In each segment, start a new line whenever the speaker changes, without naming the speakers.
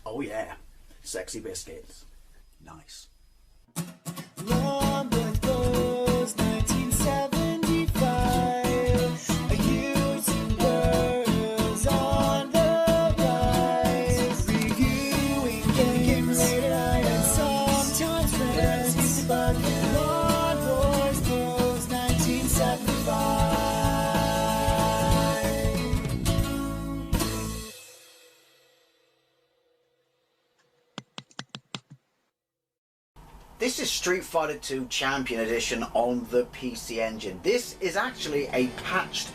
Oh yeah, sexy biscuits. Nice.
London Blues 1975. A YouTuber's on the rise. Reviewing games late at night and sometimes friends. But Lord Boys Blues 1975.
This is Street Fighter 2 Champion Edition on the PC Engine. This is actually a patched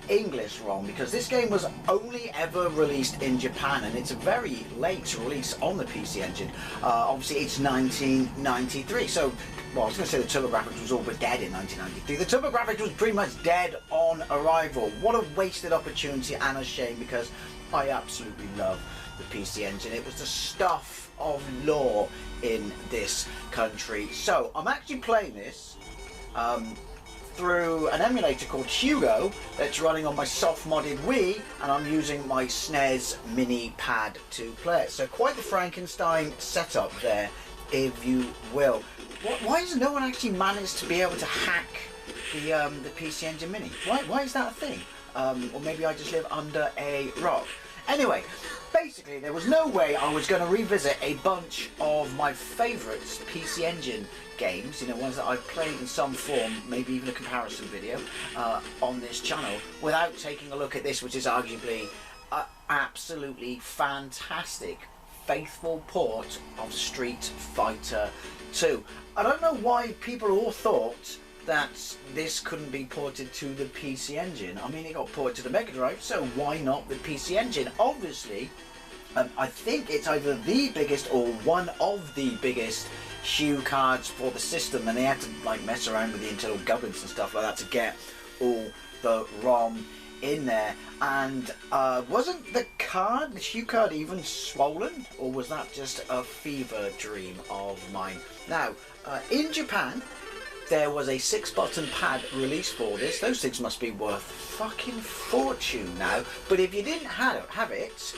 English ROM because this game was only ever released in Japan, and it's a very late release on the PC Engine. Obviously it's 1993, so well, I was going to say the TurboGrafx was all but dead in 1993. The TurboGrafx was pretty much dead on arrival. What a wasted opportunity and a shame, because I absolutely love the PC Engine. It was the stuff of lore in this country. So I'm actually playing this through an emulator called Hugo that's running on my soft modded Wii, and I'm using my SNES mini pad to play it. So quite the Frankenstein setup there, if you will. Why has no one actually managed to be able to hack the PC Engine Mini? Why is that a thing? Or maybe I just live under a rock. Anyway, basically there was no way I was going to revisit a bunch of my favourite PC Engine games, you know, ones that I've played in some form, maybe even a comparison video on this channel, without taking a look at this, which is arguably absolutely fantastic, faithful port of Street Fighter 2. I don't know why people all thought that this couldn't be ported to the PC Engine. I mean, it got ported to the Mega Drive, so why not the PC Engine? Obviously, I think it's either the biggest or one of the biggest hue cards for the system, and they had to like mess around with the internal gubbins and stuff like that to get all the ROM in there. And wasn't the hue card even swollen, or was that just a fever dream of mine? Now, in Japan, there was a 6-button pad released for this. Those things must be worth fucking fortune now. But if you didn't have it,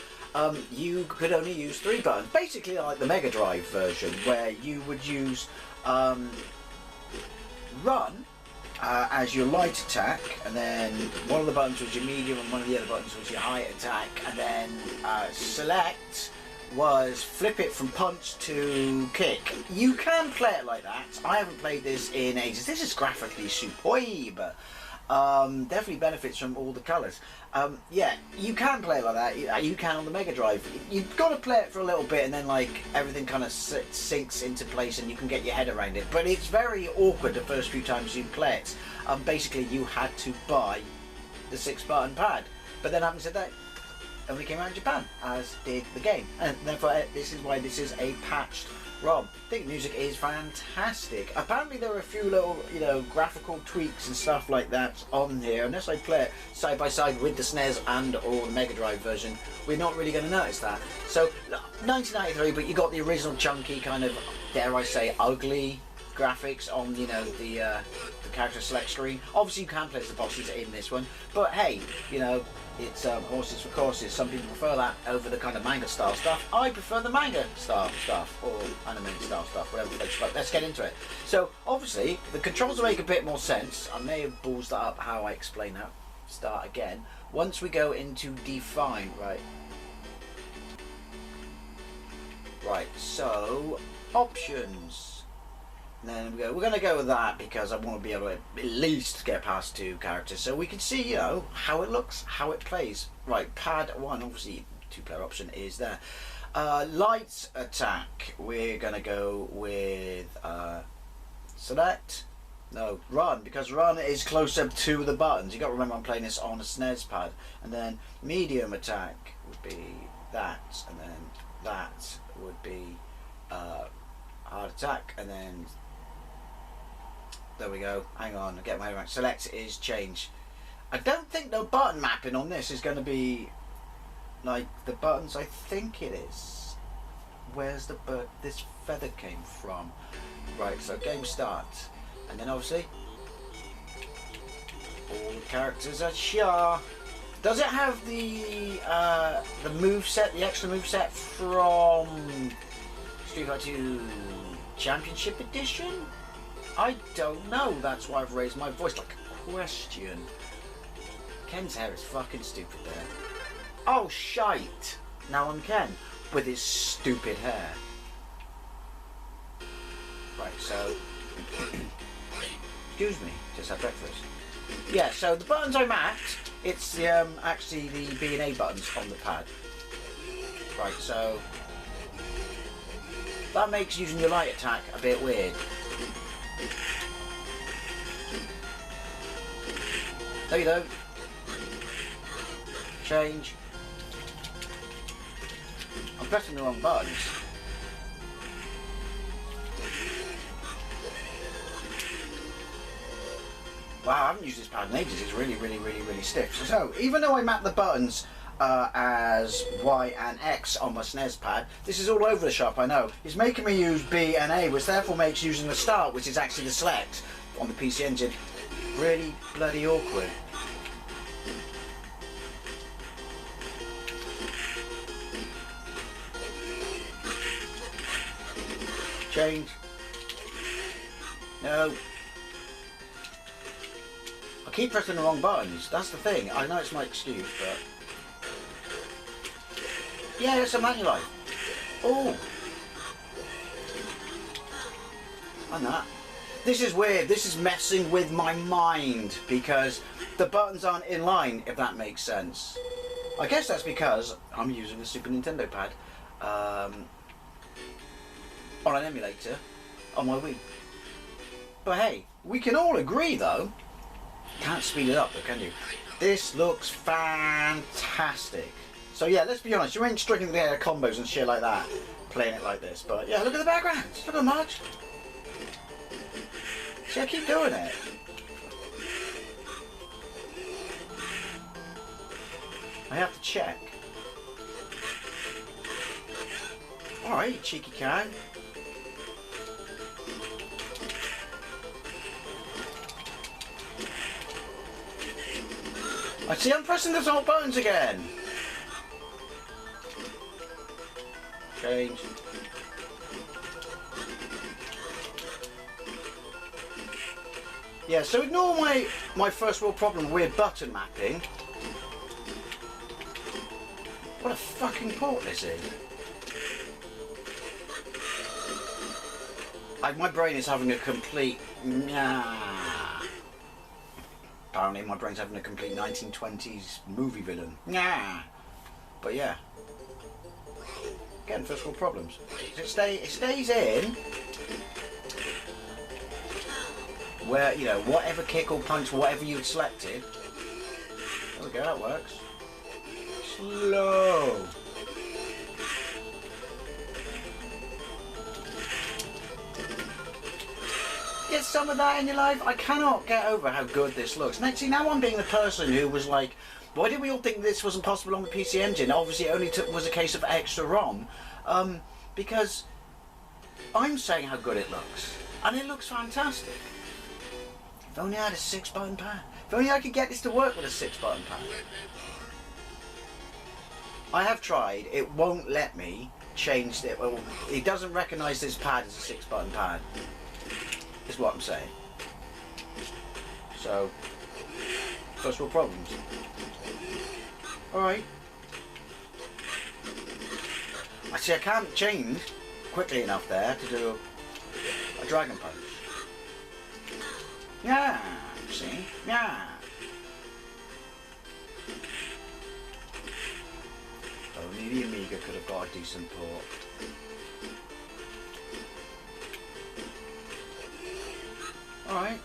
you could only use 3 buttons. Basically like the Mega Drive version, where you would use run as your light attack, and then one of the buttons was your medium and one of the other buttons was your high attack, and then select was flip it from punch to kick. You can play it like that. I haven't played this in ages. This is graphically superb. Definitely benefits from all the colours. Yeah, you can play it like that. You can on the Mega Drive. You've got to play it for a little bit, and then like everything kind of sinks into place and you can get your head around it. But it's very awkward the first few times you play it. Basically you had to buy the 6-button pad. But then having said that, only came out in Japan, as did the game, and therefore this is why this is a patched ROM. I think the music is fantastic. Apparently there are a few little, you know, graphical tweaks and stuff like that on here. Unless I play it side by side with the SNES and or the Mega Drive version, we're not really going to notice that. So 1993, but you got the original chunky kind of, dare I say, ugly graphics on, you know, the character select screen. Obviously you can play as the bosses in this one, but hey, you know, it's horses for courses. Some people prefer that over the kind of manga style stuff. I prefer the manga style stuff, or anime style stuff, whatever you like. Let's get into it. So obviously the controls will make a bit more sense. I may have ballsed that up how I explain that. Start again once we go into define. Right, so options. And then we're going to go with that because I want to be able to at least get past 2 characters so we can see, you know, how it looks, how it plays. Right, pad 1, obviously 2-player option is there. Light attack, we're going to go with select, no, run, because run is closer to the buttons. You got to remember I'm playing this on a SNES pad. And then medium attack would be that, and then that would be hard attack, and then there we go. Hang on, get my head right. Select is change. I don't think the button mapping on this is going to be like the buttons I think it is. Where's the bird? This feather came from. Right, so game start, and then obviously all the characters are Char. Does it have the move set, the extra move set from Street Fighter 2 Championship Edition? I don't know. That's why I've raised my voice like a question. Ken's hair is fucking stupid there. Oh shite! Now I'm Ken with his stupid hair. Right, so excuse me, just had breakfast. Yeah, so the buttons I mapped, it's the actually the B and A buttons on the pad. Right, so that makes using your light attack a bit weird. No you don't. Change. I'm pressing the wrong buttons. Wow, I haven't used this pad in ages. It's really stiff. So, even though I map the buttons as Y and X on my SNES pad, this is all over the shop, I know. It's making me use B and A, which therefore makes using the start, which is actually the select on the PC Engine, really bloody awkward. Change. No. I keep pressing the wrong buttons. That's the thing. I know it's my excuse, but yeah, it's a manual. Oh, and that. This is weird. This is messing with my mind because the buttons aren't in line. If that makes sense. I guess that's because I'm using a Super Nintendo pad on an emulator on my Wii. But hey, we can all agree though. Can't speed it up though, can you? This looks fantastic. So yeah, let's be honest, you ain't striking the air combos and shit like that, playing it like this. But yeah, look at the backgrounds. Look at the march. See, I keep doing it. I have to check. Alright, cheeky cow. I see I'm pressing the top buttons again. Change. Yeah, so ignore my first world problem with button mapping. What a fucking port this is. My brain is having a complete apparently my brain's having a complete 1920s movie villain. But yeah. Again, first world problems. It stays in where, you know, whatever kick or punch, whatever you'd selected. There we go, that works. Slow. Get some of that in your life. I cannot get over how good this looks. See, now I'm being the person who was like, why did we all think this wasn't possible on the PC Engine? Obviously, it only was a case of extra ROM. Because I'm saying how good it looks. And it looks fantastic. If only I had a 6-button pad. If only I could get this to work with a 6-button pad. I have tried. It won't let me change it. Well, it doesn't recognise this pad as a 6-button pad. Is what I'm saying. So, first world problems. Alright. I see I can't change quickly enough there to do a dragon punch. Yeah, see? Yeah. Only the Amiga could have got a decent port. Alright.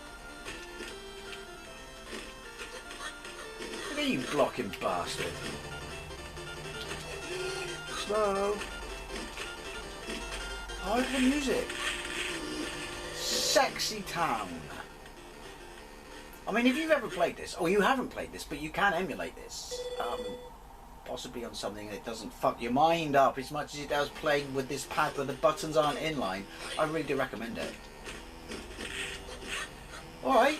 Look at you blocking bastard. Slow. I like the music. Sexy Town. I mean, if you've ever played this, or you haven't played this, but you can emulate this, possibly on something that doesn't fuck your mind up as much as it does playing with this pad where the buttons aren't inline, I really do recommend it. Alright.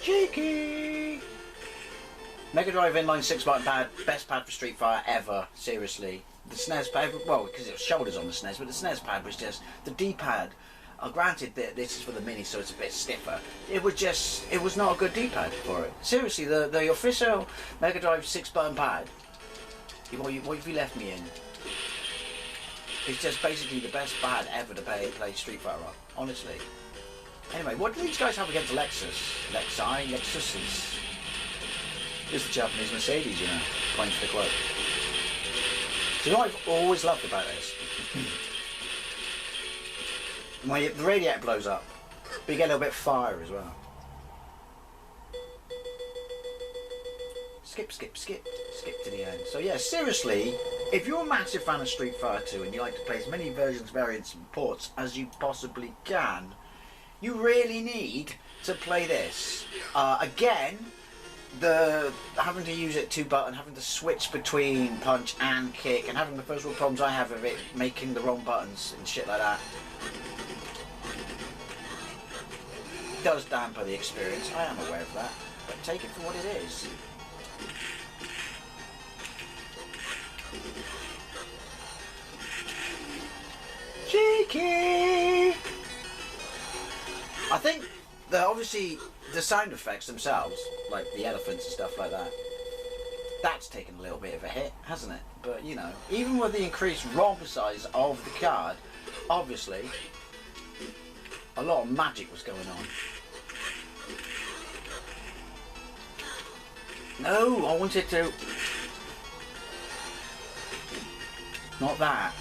Cheeky! Mega Drive inline 6-button pad, best pad for Street Fighter ever, seriously. The SNES pad, well, because it was shoulders on the SNES, but the SNES pad was just, the D-pad, granted that this is for the Mini, so it's a bit stiffer, it was not a good D-pad for it. Seriously, the official Mega Drive 6-button pad, what have you left me in? It's just basically the best pad ever to play Street Fighter on, honestly. Anyway, what do these guys have against Lexuses? It's the Japanese Mercedes, you know, according to the quote. Do you know what I've always loved about this? The radiator blows up, but you get a little bit of fire as well. Skip to the end. So yeah, seriously, if you're a massive fan of Street Fighter 2 and you like to play as many versions, variants and ports as you possibly can, you really need to play this. Again, having to use it 2-button, having to switch between punch and kick, and having the first world problems I have of it making the wrong buttons and shit like that, does damper the experience. I am aware of that, but take it for what it is. Cheeky! I think that obviously the sound effects themselves, like the elephants and stuff like that, that's taken a little bit of a hit, hasn't it? But you know, even with the increased ROM size of the card, obviously a lot of magic was going on. No, I wanted to... Not that.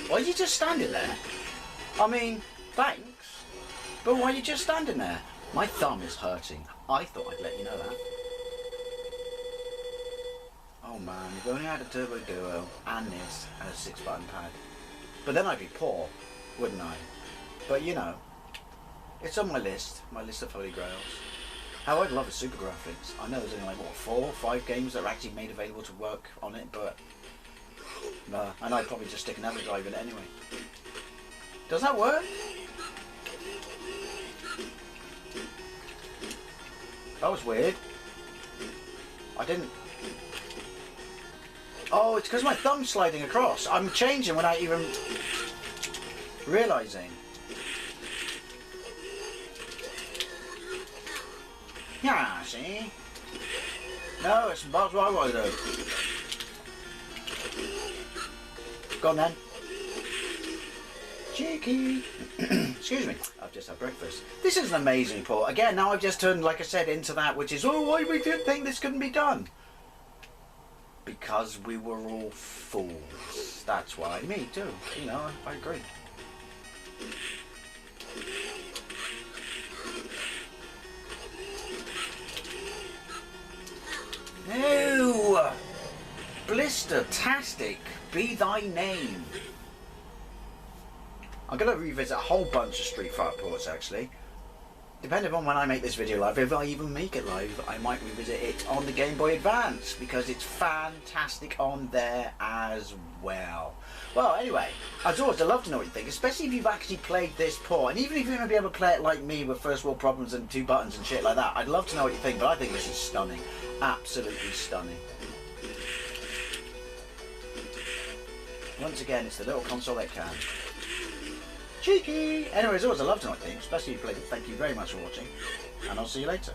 Why are you just standing there? I mean, thanks. But why are you just standing there? My thumb is hurting. I thought I'd let you know that. Oh man, if only I had a Turbo Duo and this and a 6-button pad. But then I'd be poor, wouldn't I? But you know, it's on my list of holy grails. How I'd love a Super Graphics. I know there's only like, what, 4 or 5 games that are actually made available to work on it, but... no, and I'd probably just stick another drive in it anyway. Does that work? That was weird. I didn't... Oh, it's because my thumb's sliding across. I'm changing without even realising. Yeah, see? No, it's that's what I want to do. Go on then. Cheeky. Excuse me, I've just had breakfast. This is an amazing port. Again, now I've just turned, like I said, into that which is, oh, why we didn't think this couldn't be done? Because we were all fools. That's why. Me too. You know, I agree. No! Blister-tastic be thy name. I'm going to revisit a whole bunch of Street Fighter ports actually. Depending on when I make this video live, if I even make it live, I might revisit it on the Game Boy Advance because it's fantastic on there as well. Well, anyway, as always, I'd love to know what you think, especially if you've actually played this port, and even if you're going to be able to play it like me with first world problems and 2 buttons and shit like that, I'd love to know what you think, but I think this is stunning. Absolutely stunning. Once again, it's the little console that can. Cheeky! Anyways, always, I'd love to know what you think, especially if you played it. Thank you very much for watching, and I'll see you later.